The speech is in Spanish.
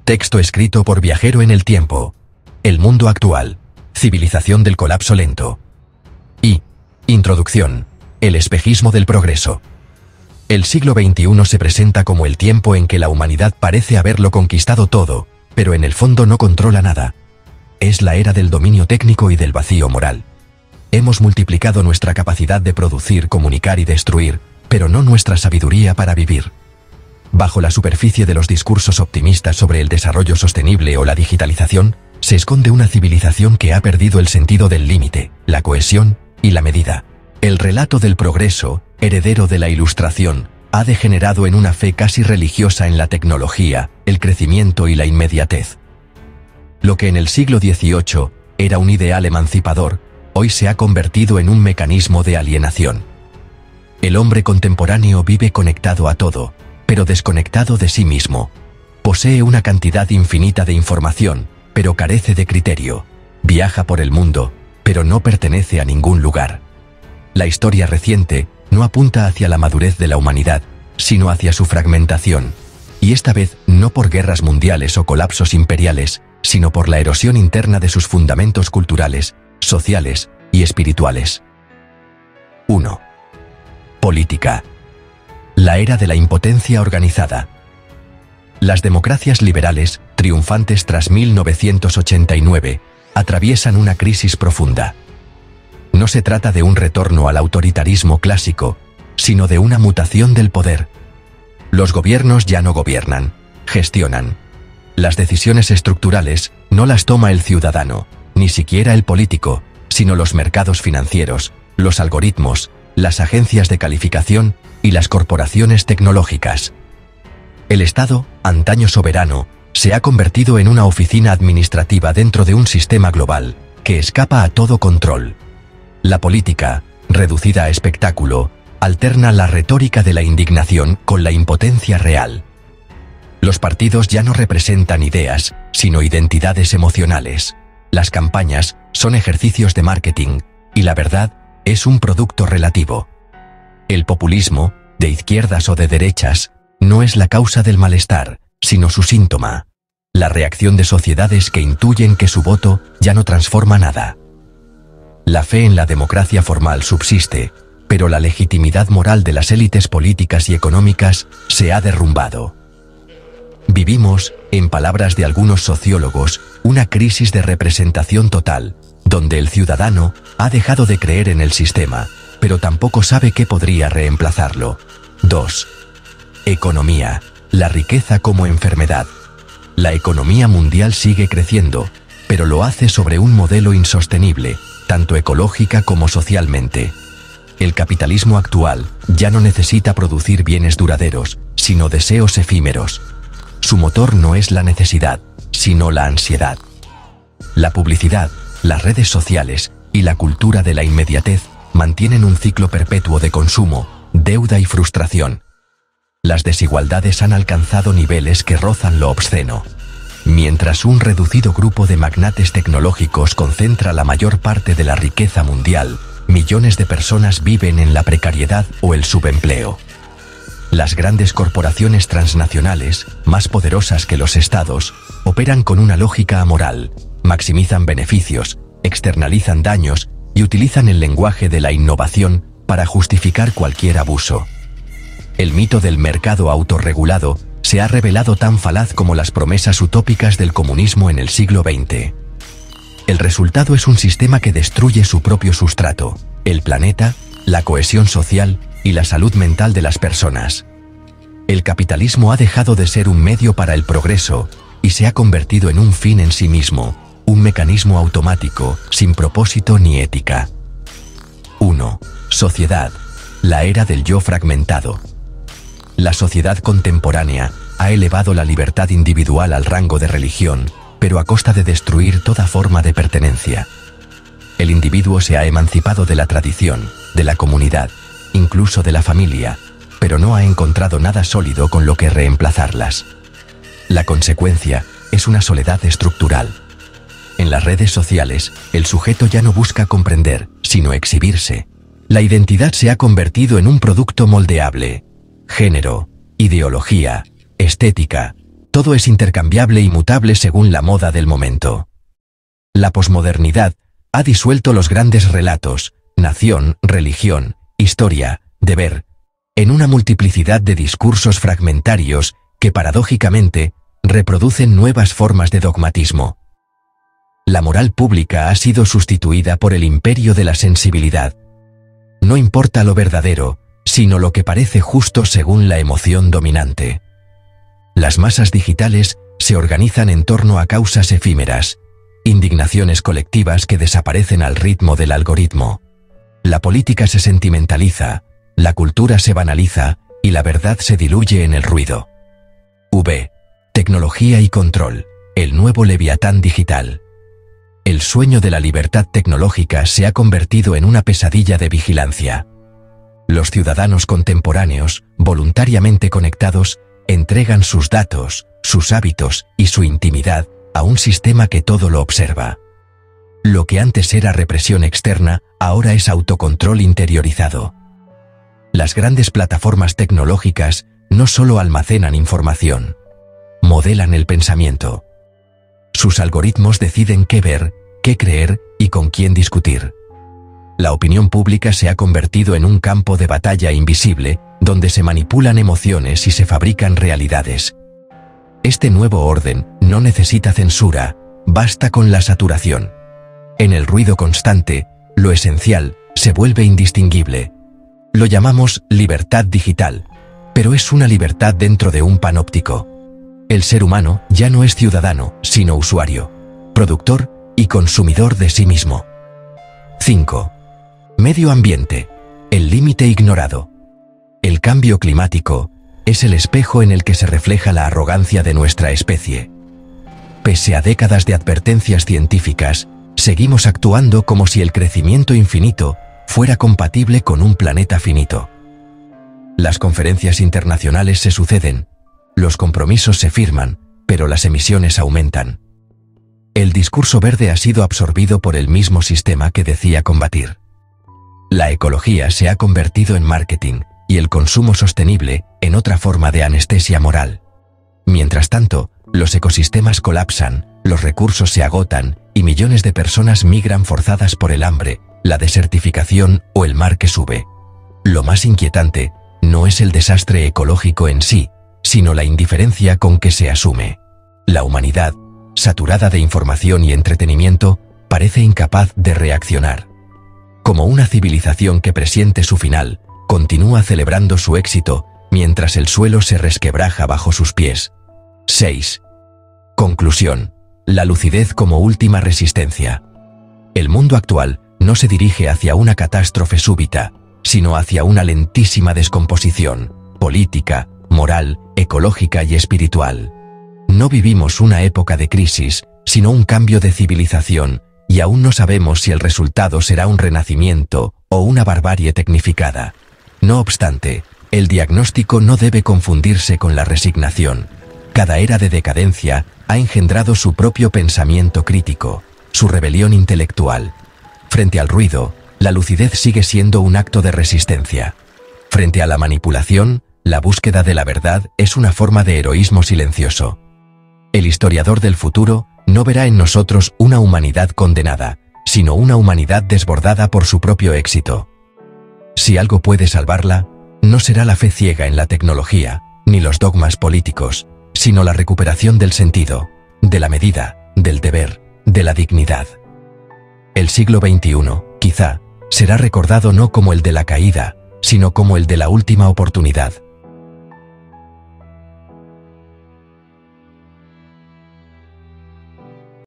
Texto escrito por Viajero en el Tiempo. El mundo actual. Civilización del colapso lento. Y introducción. El espejismo del progreso. El siglo XXI se presenta como el tiempo en que la humanidad parece haberlo conquistado todo, pero en el fondo no controla nada. Es la era del dominio técnico y del vacío moral. Hemos multiplicado nuestra capacidad de producir, comunicar y destruir, pero no nuestra sabiduría para vivir. Bajo la superficie de los discursos optimistas sobre el desarrollo sostenible o la digitalización, se esconde una civilización que ha perdido el sentido del límite, la cohesión y la medida. El relato del progreso, heredero de la Ilustración, ha degenerado en una fe casi religiosa en la tecnología, el crecimiento y la inmediatez. Lo que en el siglo XVIII era un ideal emancipador, hoy se ha convertido en un mecanismo de alienación. El hombre contemporáneo vive conectado a todo, pero desconectado de sí mismo. Posee una cantidad infinita de información, pero carece de criterio. Viaja por el mundo, pero no pertenece a ningún lugar. La historia reciente no apunta hacia la madurez de la humanidad, sino hacia su fragmentación. Y esta vez no por guerras mundiales o colapsos imperiales, sino por la erosión interna de sus fundamentos culturales, sociales y espirituales. 1. Política. La era de la impotencia organizada. Las democracias liberales, triunfantes tras 1989, atraviesan una crisis profunda. No se trata de un retorno al autoritarismo clásico, sino de una mutación del poder. Los gobiernos ya no gobiernan, gestionan. Las decisiones estructurales no las toma el ciudadano, ni siquiera el político, sino los mercados financieros, los algoritmos, las agencias de calificación y las corporaciones tecnológicas. El Estado, antaño soberano, se ha convertido en una oficina administrativa dentro de un sistema global, que escapa a todo control. La política, reducida a espectáculo, alterna la retórica de la indignación con la impotencia real. Los partidos ya no representan ideas, sino identidades emocionales. Las campañas son ejercicios de marketing, y la verdad es un producto relativo. El populismo, de izquierdas o de derechas, no es la causa del malestar, sino su síntoma. La reacción de sociedades que intuyen que su voto ya no transforma nada. La fe en la democracia formal subsiste, pero la legitimidad moral de las élites políticas y económicas se ha derrumbado. Vivimos, en palabras de algunos sociólogos, una crisis de representación total, donde el ciudadano ha dejado de creer en el sistema, pero tampoco sabe qué podría reemplazarlo. 2. Economía. La riqueza como enfermedad. La economía mundial sigue creciendo, pero lo hace sobre un modelo insostenible, tanto ecológica como socialmente. El capitalismo actual ya no necesita producir bienes duraderos, sino deseos efímeros. Su motor no es la necesidad, sino la ansiedad. La publicidad, las redes sociales y la cultura de la inmediatez mantienen un ciclo perpetuo de consumo, deuda y frustración. Las desigualdades han alcanzado niveles que rozan lo obsceno. Mientras un reducido grupo de magnates tecnológicos concentra la mayor parte de la riqueza mundial, millones de personas viven en la precariedad o el subempleo. Las grandes corporaciones transnacionales, más poderosas que los estados, operan con una lógica amoral, maximizan beneficios, externalizan daños y utilizan el lenguaje de la innovación para justificar cualquier abuso. El mito del mercado autorregulado se ha revelado tan falaz como las promesas utópicas del comunismo en el siglo XX. El resultado es un sistema que destruye su propio sustrato, el planeta, la cohesión social y la salud mental de las personas. El capitalismo ha dejado de ser un medio para el progreso y se ha convertido en un fin en sí mismo, un mecanismo automático, sin propósito ni ética. 1. Sociedad. La era del yo fragmentado. La sociedad contemporánea ha elevado la libertad individual al rango de religión, pero a costa de destruir toda forma de pertenencia. El individuo se ha emancipado de la tradición, de la comunidad, incluso de la familia, pero no ha encontrado nada sólido con lo que reemplazarlas. La consecuencia es una soledad estructural. En las redes sociales, el sujeto ya no busca comprender, sino exhibirse. La identidad se ha convertido en un producto moldeable. Género, ideología, estética, Todo es intercambiable y mutable según la moda del momento. La posmodernidad ha disuelto los grandes relatos, nación, religión, historia, deber, en una multiplicidad de discursos fragmentarios que paradójicamente reproducen nuevas formas de dogmatismo. La moral pública ha sido sustituida por el imperio de la sensibilidad. No importa lo verdadero, sino lo que parece justo según la emoción dominante. Las masas digitales se organizan en torno a causas efímeras, indignaciones colectivas que desaparecen al ritmo del algoritmo. La política se sentimentaliza, la cultura se banaliza y la verdad se diluye en el ruido. Tecnología y control, el nuevo leviatán digital. El sueño de la libertad tecnológica se ha convertido en una pesadilla de vigilancia. Los ciudadanos contemporáneos, voluntariamente conectados, entregan sus datos, sus hábitos y su intimidad a un sistema que todo lo observa. Lo que antes era represión externa, ahora es autocontrol interiorizado. Las grandes plataformas tecnológicas no solo almacenan información, modelan el pensamiento. Sus algoritmos deciden qué ver, qué creer y con quién discutir. La opinión pública se ha convertido en un campo de batalla invisible, donde se manipulan emociones y se fabrican realidades. Este nuevo orden no necesita censura, basta con la saturación. En el ruido constante, lo esencial se vuelve indistinguible. Lo llamamos libertad digital, pero es una libertad dentro de un panóptico. El ser humano ya no es ciudadano, sino usuario, productor y consumidor de sí mismo. 5. Medio ambiente, el límite ignorado. El cambio climático es el espejo en el que se refleja la arrogancia de nuestra especie. Pese a décadas de advertencias científicas, seguimos actuando como si el crecimiento infinito fuera compatible con un planeta finito. Las conferencias internacionales se suceden, los compromisos se firman, pero las emisiones aumentan. El discurso verde ha sido absorbido por el mismo sistema que decía combatir. La ecología se ha convertido en marketing y el consumo sostenible en otra forma de anestesia moral. Mientras tanto, los ecosistemas colapsan, los recursos se agotan y millones de personas migran forzadas por el hambre, la desertificación o el mar que sube. Lo más inquietante no es el desastre ecológico en sí, sino la indiferencia con que se asume. La humanidad, saturada de información y entretenimiento, parece incapaz de reaccionar. Como una civilización que presiente su final, continúa celebrando su éxito, mientras el suelo se resquebraja bajo sus pies. 6. Conclusión. La lucidez como última resistencia. El mundo actual no se dirige hacia una catástrofe súbita, sino hacia una lentísima descomposición, política, moral, ecológica y espiritual. No vivimos una época de crisis, sino un cambio de civilización, y aún no sabemos si el resultado será un renacimiento o una barbarie tecnificada. No obstante, el diagnóstico no debe confundirse con la resignación. Cada era de decadencia ha engendrado su propio pensamiento crítico, su rebelión intelectual. Frente al ruido, la lucidez sigue siendo un acto de resistencia. Frente a la manipulación, la búsqueda de la verdad es una forma de heroísmo silencioso. El historiador del futuro no verá en nosotros una humanidad condenada, sino una humanidad desbordada por su propio éxito. Si algo puede salvarla, no será la fe ciega en la tecnología, ni los dogmas políticos, sino la recuperación del sentido, de la medida, del deber, de la dignidad. El siglo XXI, quizá, será recordado no como el de la caída, sino como el de la última oportunidad.